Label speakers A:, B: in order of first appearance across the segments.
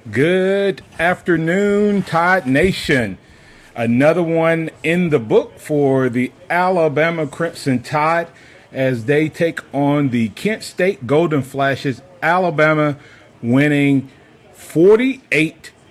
A: Good afternoon, Tide Nation. Another one in the book for the Alabama Crimson Tide as they take on the Kent State Golden Flashes. Alabama winning 48-0.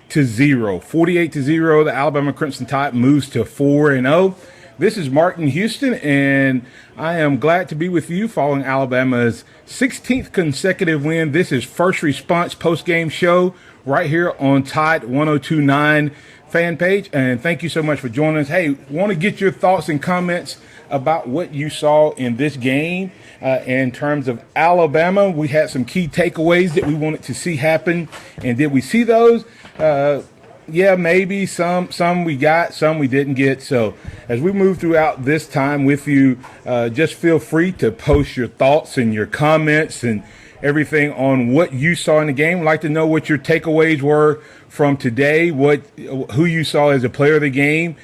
A: 48-0. The Alabama Crimson Tide moves to 4-0. This is Martin Houston, and I am glad to be with you following Alabama's 16th consecutive win. This is First Response Post-Game Show right here on Tide 1029 fan page. And thank you so much for joining us. Hey, want to get your thoughts and comments about what you saw in this game in terms of Alabama. We had some key takeaways that we wanted to see happen. And did we see those? Yeah, maybe some we got, some we didn't get. So as we move throughout this time with you, just feel free to post your thoughts and your comments and everything on what you saw in the game. I'd like to know what your takeaways were from today, who you saw as a player of the game.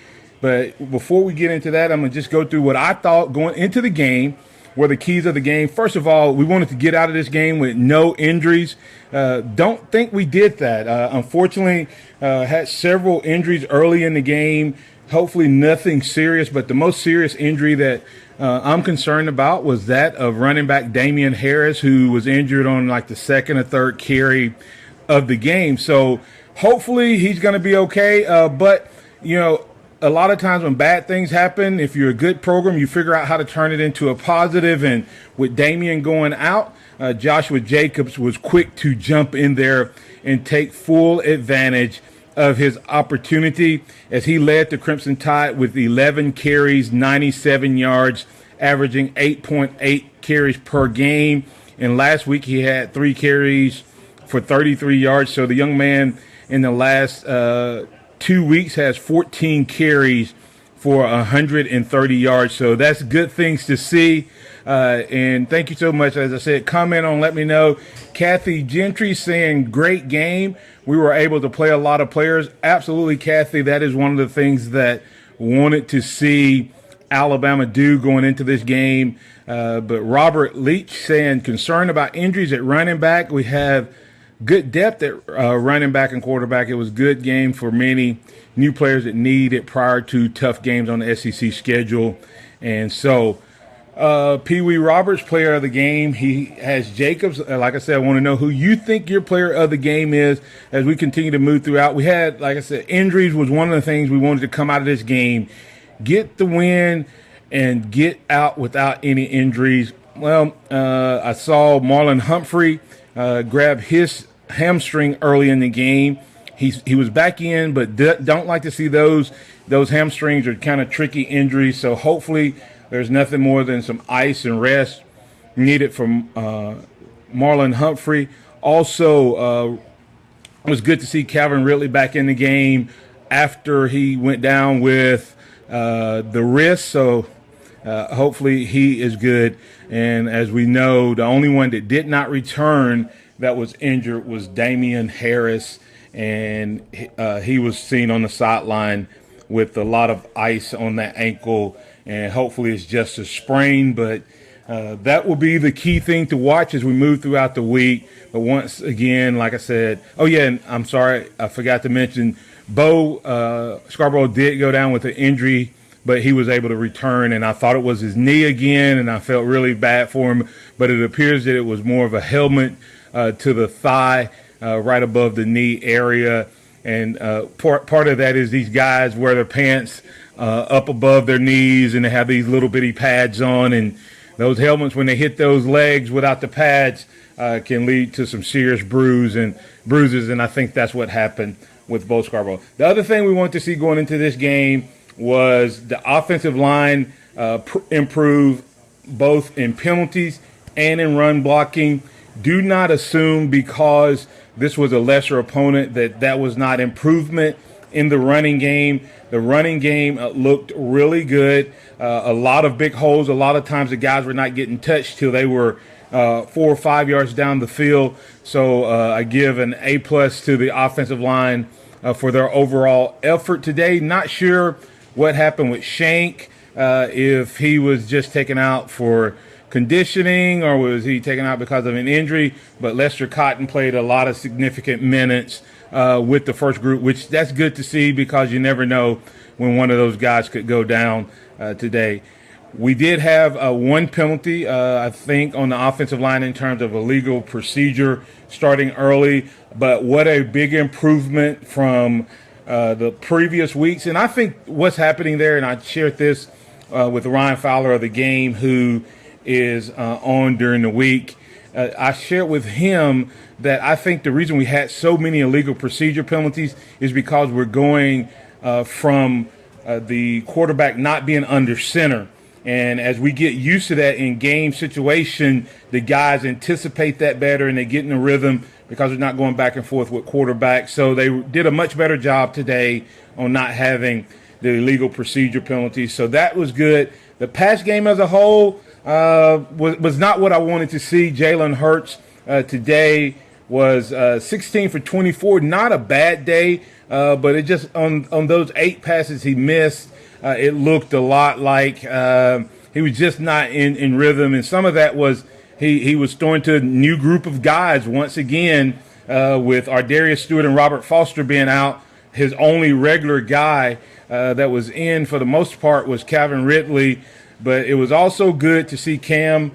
A: But before we get into that, I'm going to just go through what I thought going into the game were the keys of the game. First of all, we wanted to get out of this game with no injuries. Don't think we did that. Unfortunately, had several injuries early in the game. Hopefully nothing serious, but the most serious injury that I'm concerned about was that of running back Damian Harris, who was injured on like the second or third carry of the game. So hopefully he's going to be okay. But, you know, a lot of times when bad things happen, if you're a good program, you figure out how to turn it into a positive. And with Damian going out, Joshua Jacobs was quick to jump in there and take full advantage of his opportunity as he led the Crimson Tide with 11 carries, 97 yards, averaging 8.8 carries per game. And last week he had 3 carries for 33 yards. So the young man in the last 2 weeks has 14 carries for 130 yards. So that's good things to see. And thank you so much. As I said, comment on, let me know. Kathy Gentry saying great game. We were able to play a lot of players. Absolutely, Kathy. That is one of the things that wanted to see Alabama do going into this game. But Robert Leach saying concerned about injuries at running back. We have good depth at running back and quarterback. It was a good game for many new players that need it prior to tough games on the SEC schedule. And so Pee Wee Roberts, player of the game. He has Jacobs. Like I said, I want to know who you think your player of the game is as we continue to move throughout. We had, like I said, injuries was one of the things we wanted to come out of this game, get the win and get out without any injuries. Well, I saw Marlon Humphrey grab his hamstring early in the game. He was back in, but don't like to see those hamstrings are kind of tricky injuries. So hopefully there's nothing more than some ice and rest needed from Marlon Humphrey. Also, it was good to see Calvin Ridley back in the game after he went down with the wrist. So hopefully he is good. And as we know, the only one that did not return that was injured was Damian Harris. And he was seen on the sideline with a lot of ice on that ankle. And hopefully it's just a sprain, but that will be the key thing to watch as we move throughout the week. But once again, like I said, oh yeah, and I'm sorry, I forgot to mention, Bo Scarborough did go down with an injury, but he was able to return, and I thought it was his knee again, and I felt really bad for him, but it appears that it was more of a helmet to the thigh right above the knee area. And part of that is these guys wear their pants up above their knees, and they have these little bitty pads on, and those helmets, when they hit those legs without the pads, can lead to some serious bruises, and I think that's what happened with Bo Scarborough. The other thing we want to see going into this game was the offensive line improve both in penalties and in run blocking. Do not assume because this was a lesser opponent that was not improvement in the running game. The running game looked really good. A lot of big holes. A lot of times the guys were not getting touched till they were 4 or 5 yards down the field. So I give an A+ to the offensive line for their overall effort today. Not sure what happened with Shank, if he was just taken out for conditioning, or was he taken out because of an injury? But Lester Cotton played a lot of significant minutes with the first group, which that's good to see because you never know when one of those guys could go down today. We did have one penalty, I think, on the offensive line in terms of illegal procedure starting early. But what a big improvement from the previous weeks. And I think what's happening there, and I shared this with Ryan Fowler of the Game, who is on during the week. I shared with him that I think the reason we had so many illegal procedure penalties is because we're going from the quarterback not being under center. And as we get used to that in game situation, the guys anticipate that better and they get in the rhythm because they're not going back and forth with quarterbacks. So they did a much better job today on not having the illegal procedure penalties. So that was good. The pass game as a whole was not what I wanted to see. Jalen Hurts today was 16 for 24. Not a bad day, but it just on those 8 passes he missed, it looked a lot like he was just not in rhythm. And some of that was he was throwing to a new group of guys once again with Ardarius Stewart and Robert Foster being out. His only regular guy that was in for the most part was Calvin Ridley. But it was also good to see Cameron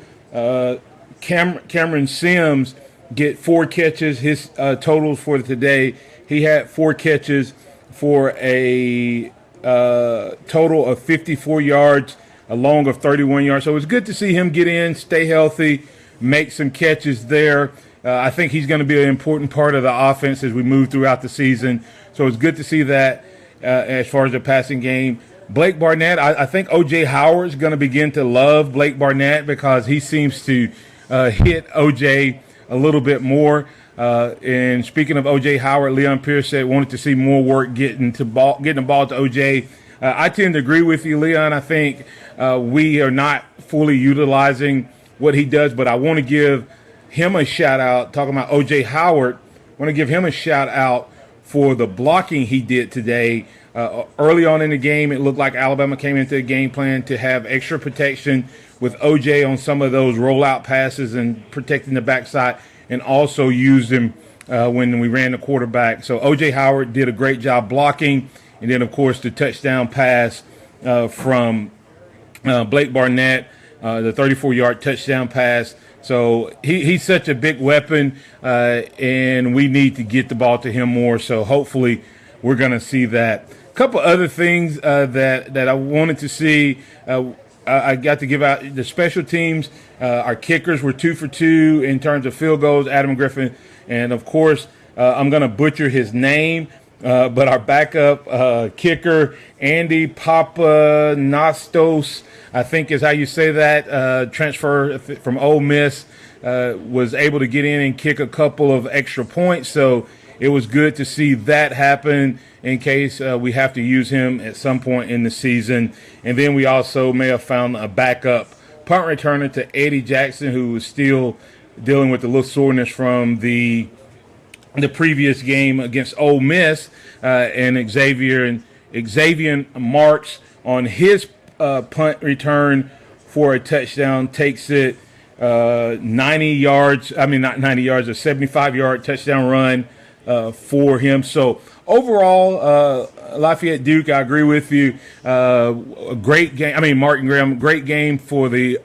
A: Sims get 4 catches. His totals for today, he had 4 catches for a total of 54 yards, a long of 31 yards. So it was good to see him get in, stay healthy, make some catches there. I think he's going to be an important part of the offense as we move throughout the season. So it's good to see that as far as the passing game. Blake Barnett, I think O.J. Howard is going to begin to love Blake Barnett because he seems to hit O.J. a little bit more. And speaking of O.J. Howard, Leon Pierce said wanted to see more work getting the ball to O.J. I tend to agree with you, Leon. I think we are not fully utilizing what he does, but I want to give him a shout out. Talking about O.J. Howard, I want to give him a shout out for the blocking he did today. Early on in the game, it looked like Alabama came into the game plan to have extra protection with O.J. on some of those rollout passes and protecting the backside, and also used him when we ran the quarterback. So O.J. Howard did a great job blocking. And then, of course, the touchdown pass from Blake Barnett, the 34-yard touchdown pass. So he's such a big weapon, and we need to get the ball to him more. So hopefully we're going to see that. A couple other things that I wanted to see. I got to give out the special teams. Our kickers were 2 for 2 in terms of field goals, Adam Griffin. And, of course, I'm going to butcher his name, but our backup kicker, Andy Papanastos, I think is how you say that, transfer from Ole Miss, was able to get in and kick a couple of extra points. So it was good to see that happen in case we have to use him at some point in the season. And then we also may have found a backup punt returner to Eddie Jackson, who was still dealing with a little soreness from the previous game against Ole Miss, and Xavier Marks on his punt return for a touchdown takes it 90 yards. I mean, not 90 yards, a 75-yard touchdown run for him. So overall, Lafayette Duke, I agree with you. A great game. I mean, Martin Graham, great game for the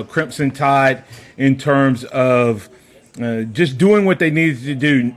A: Crimson Tide in terms of just doing what they needed to do.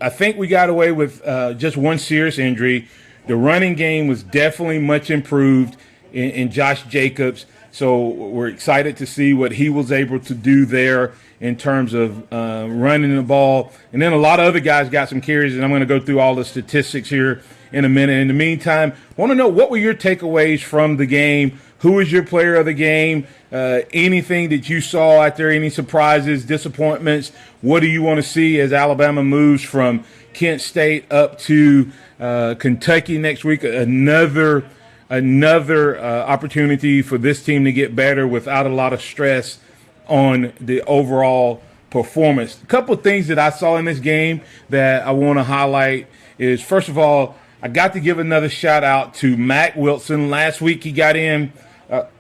A: I think we got away with just one serious injury. The running game was definitely much improved in Josh Jacobs. So we're excited to see what he was able to do there in terms of running the ball. And then a lot of other guys got some carries, and I'm going to go through all the statistics here in a minute. In the meantime, I want to know, what were your takeaways from the game? Who was your player of the game? Anything that you saw out there, any surprises, disappointments? What do you want to see as Alabama moves from Kent State up to Kentucky next week? Another opportunity for this team to get better without a lot of stress on the overall performance. A couple of things that I saw in this game that I want to highlight is, first of all, I got to give another shout out to Mack Wilson. Last week he got in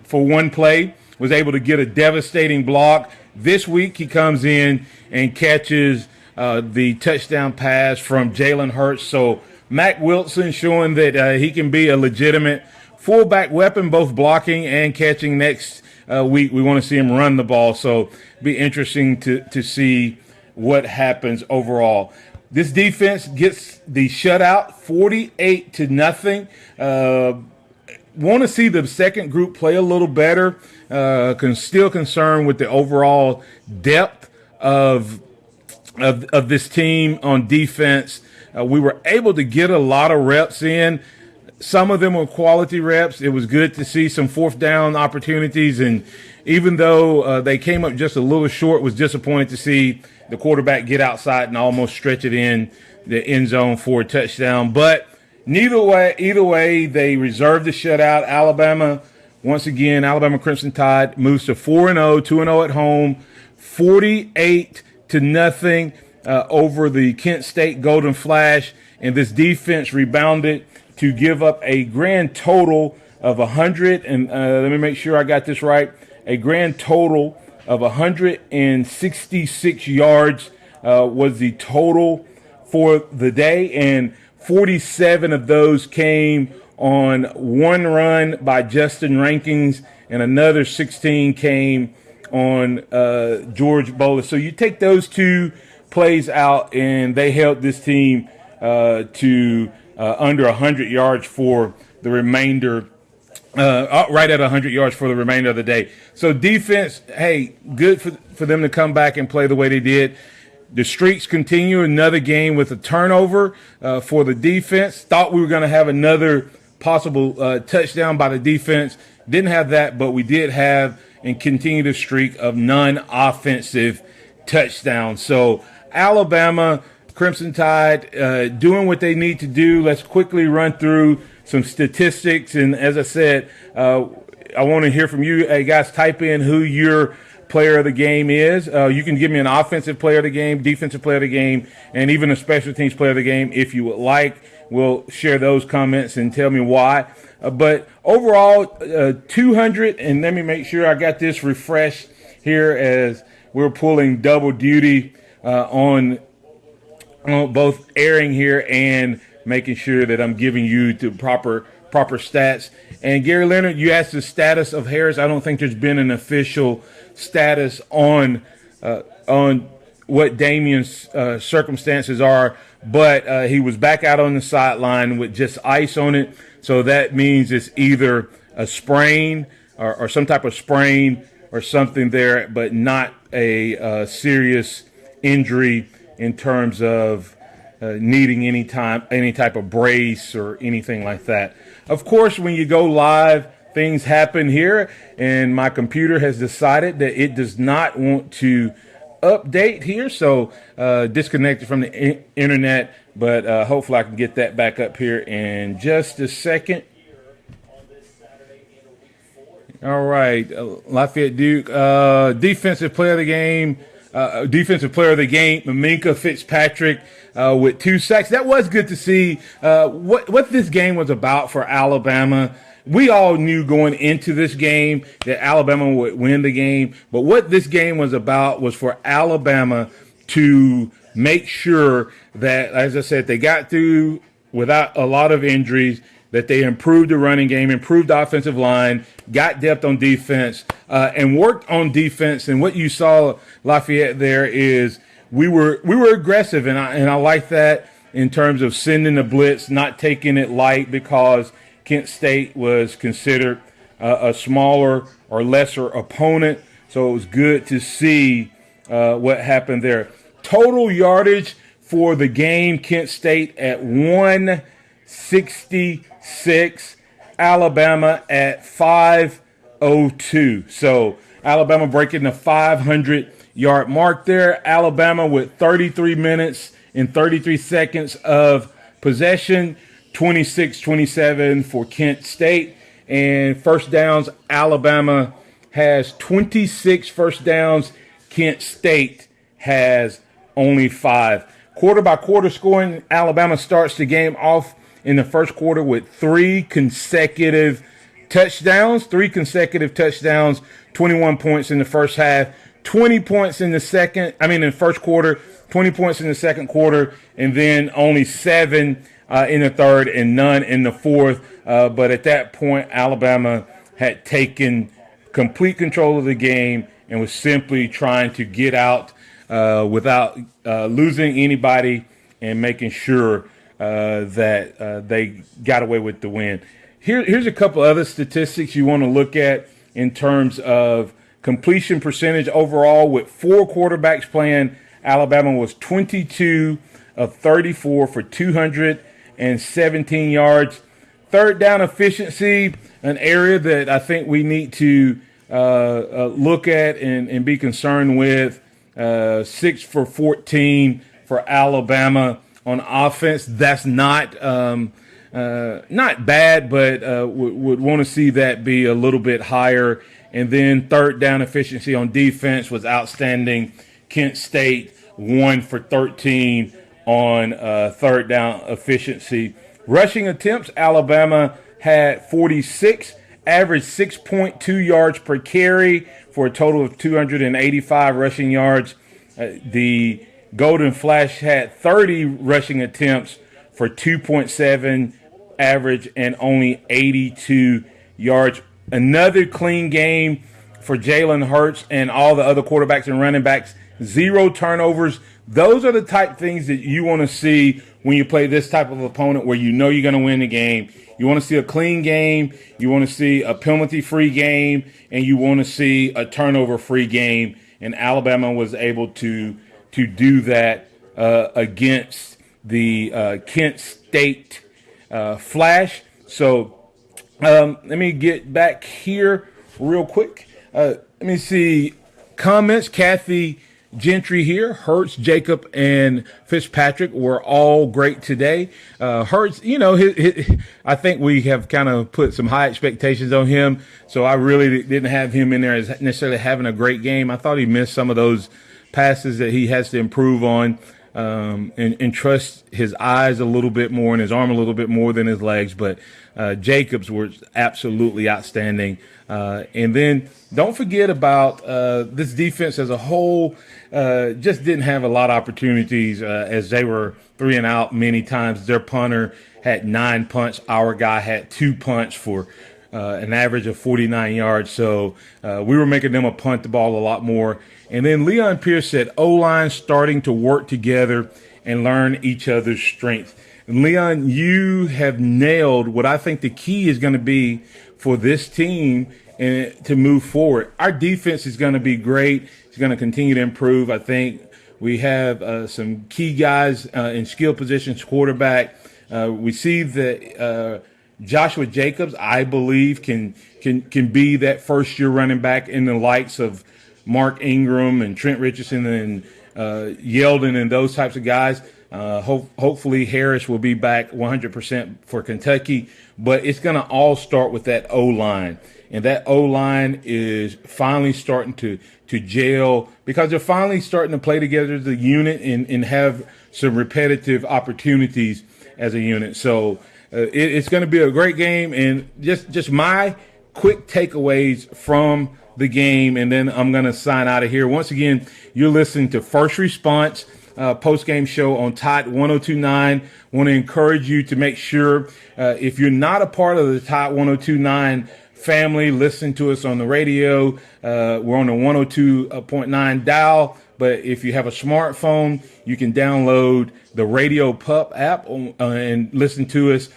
A: for one play, was able to get a devastating block. This week he comes in and catches the touchdown pass from Jalen Hurts. So Mac Wilson showing that he can be a legitimate fullback weapon, both blocking and catching. Next week we want to see him run the ball. So be interesting to see what happens overall. This defense gets the shutout 48-0. Want to see the second group play a little better. Still concerned with the overall depth of this team on defense. We were able to get a lot of reps in. Some of them were quality reps. It was good to see some fourth down opportunities. And even though they came up just a little short, was disappointed to see the quarterback get outside and almost stretch it in the end zone for a touchdown. But either way, they reserved the shutout. Alabama, once again, Alabama Crimson Tide moves to 4-0, 2-0 at home, 48-0 over the Kent State Golden Flash. And this defense rebounded to give up a grand total of 100. And let me make sure I got this right. A grand total of 166 yards was the total for the day, and 47 of those came on one run by Justin Rankins, and another 16 came on George Bolus. So you take those two plays out, and they helped this team to under 100 yards for the remainder. Right at 100 yards for the remainder of the day. So defense, hey, good for them to come back and play the way they did. The streaks continue. Another game with a turnover for the defense. Thought we were going to have another possible touchdown by the defense. Didn't have that, but we did have and continue the streak of non-offensive touchdowns. So Alabama Crimson Tide doing what they need to do. Let's quickly run through some statistics. And as I said, I want to hear from you. Hey, guys, type in who your player of the game is. You can give me an offensive player of the game, defensive player of the game, and even a special teams player of the game if you would like. We'll share those comments and tell me why. But overall, 200, and let me make sure I got this refreshed here as we're pulling double duty on both airing here and making sure that I'm giving you the proper stats. And Gary Leonard, you asked the status of Harris. I don't think there's been an official status on what Damien's circumstances are, but he was back out on the sideline with just ice on it. So that means it's either a sprain or some type of sprain or something there, but not a serious injury in terms of needing any type of brace or anything like that. Of course, when you go live, things happen here, and my computer has decided that it does not want to update here, so disconnected from the internet, but hopefully I can get that back up here in just a second. All right, Lafayette Duke, defensive player of the game. Minkah Fitzpatrick with 2 sacks. That was good to see. What this game was about for Alabama. We all knew going into this game that Alabama would win the game. But what this game was about was for Alabama to make sure that, as I said, they got through without a lot of injuries, that they improved the running game, improved the offensive line, got depth on defense, and worked on defense. And what you saw, Lafayette, there is we were aggressive, and I like that in terms of sending the blitz, not taking it light, because Kent State was considered a smaller or lesser opponent. So it was good to see what happened there. Total yardage for the game, Kent State at 166, Alabama at 502. So Alabama breaking the 500-yard mark there. Alabama with 33 minutes and 33 seconds of possession, 26-27 for Kent State. And first downs, Alabama has 26 first downs. Kent State has only 5. Quarter-by-quarter scoring, Alabama starts the game off in the first quarter with 3 consecutive touchdowns, 3 consecutive touchdowns, 21 points in the first half, 20 points in the first quarter, 20 points in the second quarter, and then only 7 in the third and none in the fourth. But at that point, Alabama had taken complete control of the game and was simply trying to get out without losing anybody and making sure that they got away with the win. Here's a couple other statistics you want to look at in terms of completion percentage overall. With 4 quarterbacks playing, Alabama was 22 of 34 for 217 yards. Third down efficiency, an area that I think we need to look at and be concerned with. 6 for 14 for Alabama on offense. That's not bad, but would want to see that be a little bit higher. And then third down efficiency on defense was outstanding. Kent State 1 for 13 on third down efficiency. Rushing attempts, Alabama had 46, averaged 6.2 yards per carry for a total of 285 rushing yards. The Golden Flash had 30 rushing attempts for 2.7 average and only 82 yards. Another clean game for Jalen Hurts and all the other quarterbacks and running backs. 0 turnovers. Those are the type things that you want to see when you play this type of opponent where you know you're going to win the game. You want to see a clean game. You want to see a penalty-free game. And you want to see a turnover-free game. And Alabama was able to do that against the Kent State Flash. So let me get back here real quick. Let me see comments. Kathy Gentry here. Hurts, Jacob, and Fitzpatrick were all great today. Hurts, I think we have kind of put some high expectations on him, so I really didn't have him in there as necessarily having a great game. I thought he missed some of those passes that he has to improve on and trust his eyes a little bit more and his arm a little bit more than his legs. But Jacobs was absolutely outstanding. And then don't forget about this defense as a whole. Just didn't have a lot of opportunities as they were 3 and out many times. Their punter had 9 punts. Our guy had 2 punts for an average of 49 yards. So we were making them punt the ball a lot more. And then Leon Pierce said O-line starting to work together and learn each other's strengths. And Leon, you have nailed what I think the key is going to be for this team and to move forward. Our defense is going to be great. It's going to continue to improve. I think we have some key guys in skill positions, quarterback. We see that Joshua Jacobs, I believe, can be that first-year running back in the likes of Mark Ingram and Trent Richardson and Yeldon and those types of guys. Hopefully Harris will be back 100% for Kentucky, but it's going to all start with that O-line. And that O-line is finally starting to gel because they're finally starting to play together as a unit and have some repetitive opportunities as a unit. So it's going to be a great game. And just my quick takeaways from the game, and then I'm going to sign out of here. Once again, you're listening to First Response post-game show on Tide 102.9. Want to encourage you to make sure if you're not a part of the Tide 102.9 family, listen to us on the radio. We're on the 102.9 dial, but if you have a smartphone, you can download the Radio Pup app and listen to us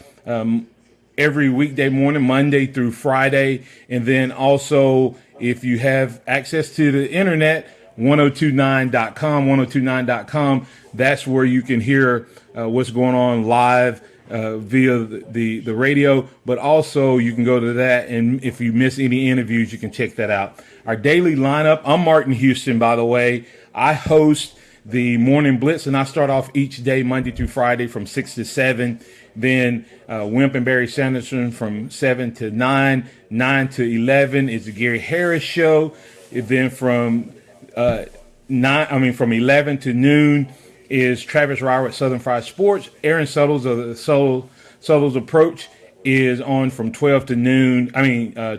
A: every weekday morning, Monday through Friday. And then also, if you have access to the internet, 1029.com, 1029.com, that's where you can hear what's going on live via the radio. But also, you can go to that, and if you miss any interviews, you can check that out. Our daily lineup, I'm Martin Houston, by the way. I host the Morning Blitz, and I start off each day, Monday through Friday, from 6 to 7. Then Wimp and Barry Sanderson from 7 to 9. 9 to 11 is the Gary Harris Show. And then from 11 to noon is Travis Ryer at Southern Fried Sports. Aaron Suttles of the Suttles Approach is on from 12 to noon.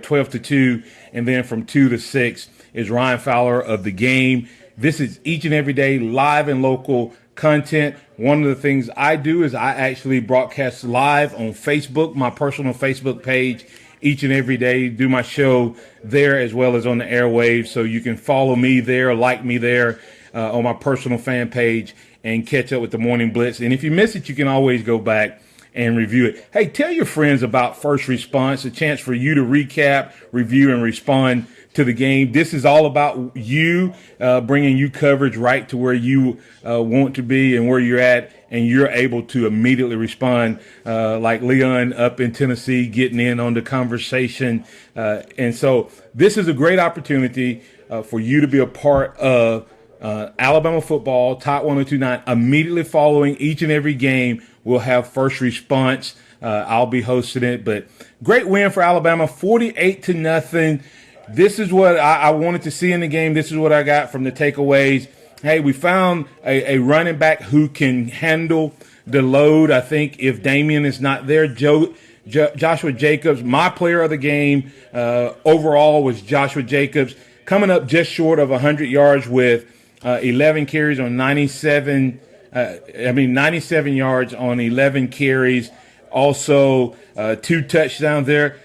A: 12 to 2, and then from 2 to 6 is Ryan Fowler of The Game. This is each and every day live and local content. One of the things I do is I actually broadcast live on Facebook, my personal Facebook page, each and every day. Do my show there as well as on the airwaves, so you can follow me there, like me there on my personal fan page, and catch up with the Morning Blitz. And if you miss it, you can always go back and review it. Hey, tell your friends about First Response, a chance for you to recap, review, and respond to the game. This is all about you, bringing you coverage right to where you want to be and where you're at, and you're able to immediately respond, like Leon up in Tennessee, getting in on the conversation. And so this is a great opportunity for you to be a part of Alabama football, Tide 102.9. Immediately following each and every game, we'll have First Response. I'll be hosting it, but great win for Alabama, 48-0. This is what I wanted to see in the game. This is what I got from the takeaways. Hey, we found a running back who can handle the load. I think if Damian is not there, Joshua Jacobs, my player of the game overall was Joshua Jacobs, coming up just short of 100 yards with 11 carries on 97 yards on 11 carries. Also, 2 touchdowns there.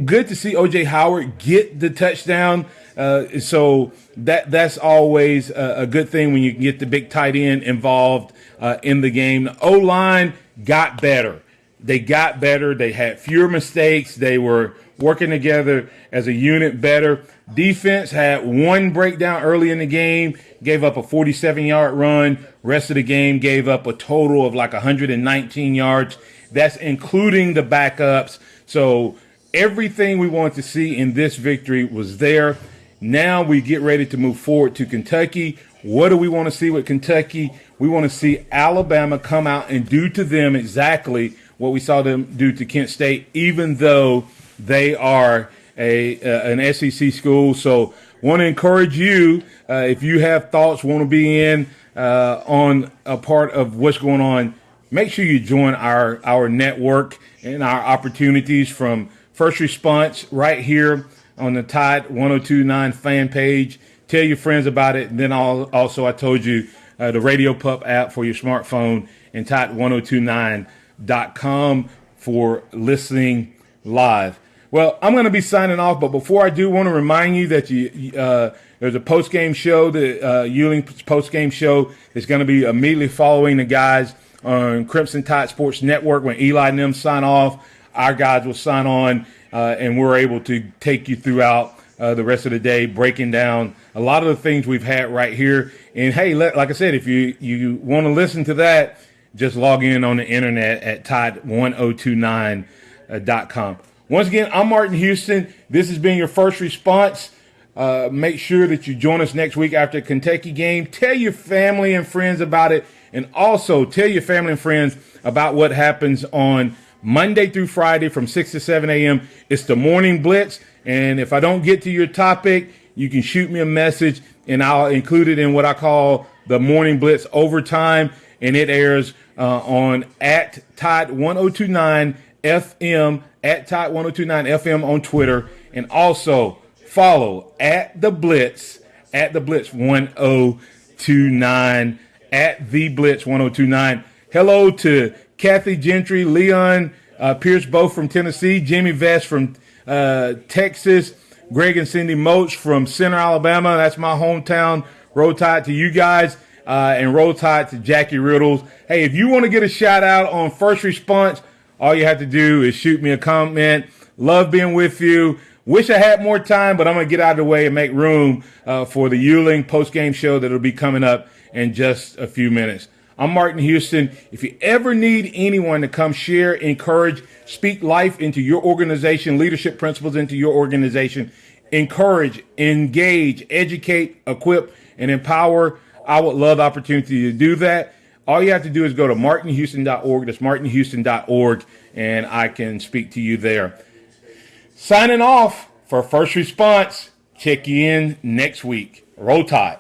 A: Good to see O.J. Howard get the touchdown. So that's always a good thing when you can get the big tight end involved in the game. The O-line got better. They got better. They had fewer mistakes. They were working together as a unit better. Defense had one breakdown early in the game, gave up a 47-yard run. Rest of the game gave up a total of like 119 yards. That's including the backups. So everything we wanted to see in this victory was there. Now we get ready to move forward to Kentucky. What do we want to see with Kentucky? We want to see Alabama come out and do to them exactly what we saw them do to Kent State, even though they are an SEC school. So want to encourage you, if you have thoughts, want to be in on a part of what's going on, make sure you join our network and our opportunities from First Response right here on the Tide 102.9 fan page. Tell your friends about it. And then I told you the Radio Pup app for your smartphone, and Tide1029.com for listening live. Well, I'm going to be signing off, but before I do, want to remind you that there's a post-game show, the Ewing post-game show is going to be immediately following the guys on Crimson Tide Sports Network. When Eli and them sign off, our guys will sign on, and we're able to take you throughout the rest of the day, breaking down a lot of the things we've had right here. And, hey, like I said, if you want to listen to that, just log in on the internet at Tide1029.com. Once again, I'm Martin Houston. This has been your First Response. Make sure that you join us next week after the Kentucky game. Tell your family and friends about it, and also tell your family and friends about what happens on Monday through Friday from 6 to 7 a.m. It's the Morning Blitz, and if I don't get to your topic, you can shoot me a message, and I'll include it in what I call the Morning Blitz Overtime, and it airs on at Tide 1029 FM, at Tide 1029 FM on Twitter, and also follow at the Blitz 1029, at the Blitz 1029. Hello to Kathy Gentry, Leon Pierce, both from Tennessee, Jimmy Vest from Texas, Greg and Cindy Moats from Center, Alabama. That's my hometown. Roll Tide to you guys, and Roll Tide to Jackie Riddles. Hey, if you want to get a shout out on First Response, all you have to do is shoot me a comment. Love being with you. Wish I had more time, but I'm going to get out of the way and make room for the Ewing post-game show that will be coming up in just a few minutes. I'm Martin Houston. If you ever need anyone to come share, encourage, speak life into your organization, leadership principles into your organization, encourage, engage, educate, equip, and empower, I would love the opportunity to do that. All you have to do is go to martinhouston.org. That's martinhouston.org, and I can speak to you there. Signing off for First Response. Check you in next week. Roll Tide.